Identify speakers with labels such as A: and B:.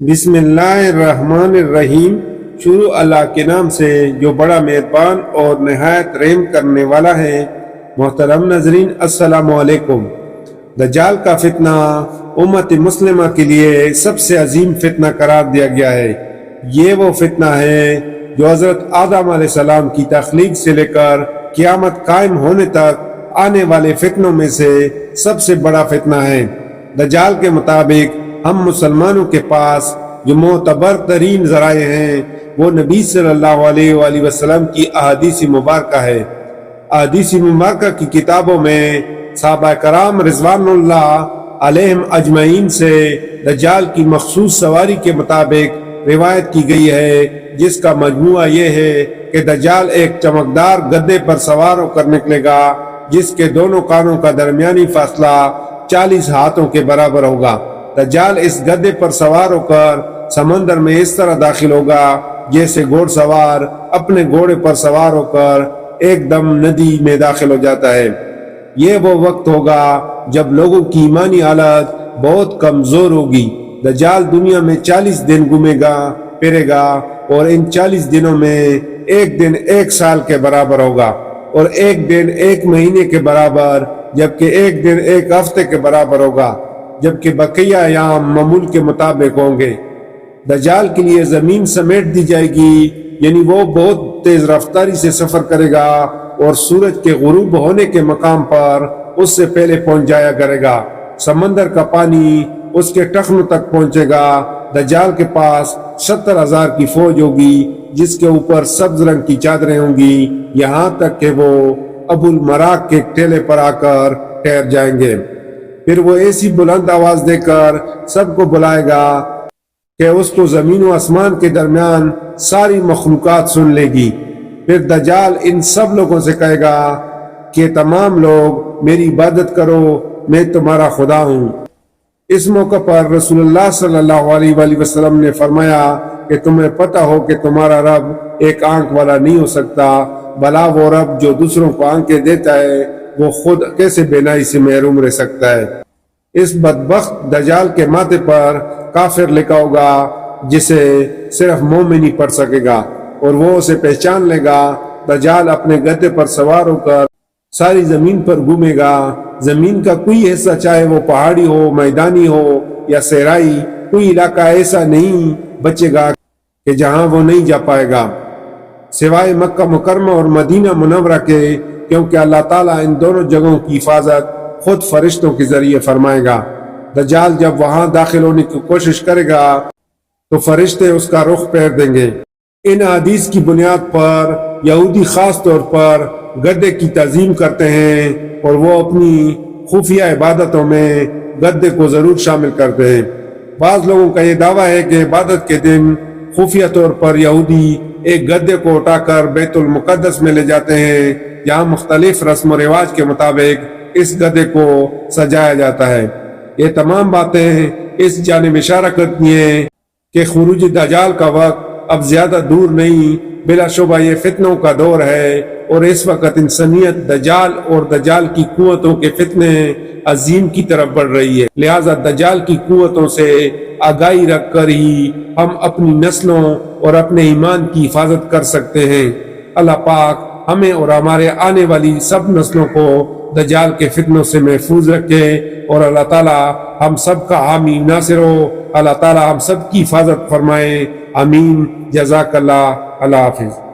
A: بسم اللہ الرحمن الرحیم۔ شروع اللہ کے نام سے جو بڑا مہربان اور نہایت رحم کرنے والا ہے۔ محترم ناظرین، السلام علیکم۔ دجال کا فتنہ امت مسلمہ کے لیے سب سے عظیم فتنہ قرار دیا گیا ہے۔ یہ وہ فتنہ ہے جو حضرت آدم علیہ السلام کی تخلیق سے لے کر قیامت قائم ہونے تک آنے والے فتنوں میں سے سب سے بڑا فتنہ ہے۔ دجال کے مطابق ہم مسلمانوں کے پاس جو معتبر ترین ذرائع ہیں وہ نبی صلی اللہ علیہ وآلہ وسلم کی احادیث مبارکہ ہے۔ احادیث مبارکہ کی کتابوں میں صحابہ کرام رضوان اللہ علیہم اجمعین سے دجال کی مخصوص سواری کے مطابق روایت کی گئی ہے، جس کا مجموعہ یہ ہے کہ دجال ایک چمکدار گدھے پر سوار ہو کر نکلے گا جس کے دونوں کانوں کا درمیانی فاصلہ 40 ہاتھوں کے برابر ہوگا۔ دجال اس گدھے پر سوار ہو کر سمندر میں اس طرح داخل ہوگا جیسے گھوڑ سوار اپنے گھوڑے پر سوار ہو کر ایک دم ندی میں داخل ہو جاتا ہے۔ یہ وہ وقت ہوگا جب لوگوں کی ایمانی حالت بہت کمزور ہوگی۔ دجال دنیا میں 40 دن گھومے گا، پھرے گا، اور ان 40 دنوں میں ایک دن 1 سال کے برابر ہوگا، اور ایک دن 1 مہینے کے برابر، جبکہ ایک دن 1 ہفتے کے برابر ہوگا، جبکہ بقیہ ایام معمول کے مطابق ہوں گے۔ دجال کے لیے زمین سمیٹ دی جائے گی، یعنی وہ بہت تیز رفتاری سے سفر کرے گا اور سورج کے غروب ہونے کے مقام پر اس سے پہلے پہنچ جایا کرے گا۔ سمندر کا پانی اس کے ٹخنوں تک پہنچے گا۔ دجال کے پاس 70,000 کی فوج ہوگی جس کے اوپر سبز رنگ کی چادریں ہوں گی، یہاں تک کہ وہ ابو المراق کے ٹیلے پر آ کر ٹھہر جائیں گے۔ پھر وہ ایسی بلند آواز دے کر سب کو بلائے گا کہ اس کو زمین و آسمان کے درمیان ساری مخلوقات سن لے گی۔ پھر دجال ان سب لوگوں سے کہے گا کہ تمام لوگ میری عبادت کرو، میں تمہارا خدا ہوں۔ اس موقع پر رسول اللہ صلی اللہ علیہ وآلہ وسلم نے فرمایا کہ تمہیں پتہ ہو کہ تمہارا رب ایک آنکھ والا نہیں ہو سکتا، بلا وہ رب جو دوسروں کو آنکھیں دیتا ہے وہ خود کیسے بینائی سے محروم رہ سکتا ہے۔ اس بدبخت دجال کے ماتھے پر کافر لکھا ہوگا جسے صرف مومن ہی پڑھ سکے گا، اور وہ اسے پہچان لے گا۔ دجال اپنے گدھے پر سوار ہو کر ساری زمین پر گھومے گا۔ زمین کا کوئی حصہ، چاہے وہ پہاڑی ہو، میدانی ہو یا صحرائی، کوئی علاقہ ایسا نہیں بچے گا کہ جہاں وہ نہیں جا پائے گا، سوائے مکہ مکرمہ اور مدینہ منورہ کے، کیونکہ اللہ تعالیٰ ان دونوں جگہوں کی حفاظت خود فرشتوں کے ذریعے فرمائے گا۔ دجال جب وہاں داخل ہونے کی کوشش کرے گا تو فرشتے اس کا رخ پھیر دیں گے۔ ان حدیث کی بنیاد پر یہودی خاص طور پر گدھے کی تعظیم کرتے ہیں، اور وہ اپنی خفیہ عبادتوں میں گدھے کو ضرور شامل کرتے ہیں۔ بعض لوگوں کا یہ دعویٰ ہے کہ عبادت کے دن خفیہ طور پر یہودی ایک گدھے کو اٹھا کر بیت المقدس میں لے جاتے ہیں، جہاں مختلف رسم و رواج کے مطابق اس گدھے کو سجایا جاتا ہے۔ یہ تمام باتیں اس جانب اشارہ کرتی ہیں کہ خروج دجال کا وقت اب زیادہ دور نہیں، بلا شبہ یہ فتنوں کا دور ہے، اور اس وقت انسانیت دجال اور دجال کی قوتوں کے فتنے عظیم کی طرف بڑھ رہی ہے۔ لہٰذا دجال کی قوتوں سے آگاہی رکھ کر ہی ہم اپنی نسلوں اور اپنے ایمان کی حفاظت کر سکتے ہیں۔ اللہ پاک ہمیں اور ہمارے آنے والی سب نسلوں کو دجال کے فتنوں سے محفوظ رکھے، اور اللہ تعالیٰ ہم سب کا حامی ناصر ہو۔ اللہ تعالیٰ ہم سب کی حفاظت فرمائے، آمین۔ جزاک اللہ۔ اللہ حافظ۔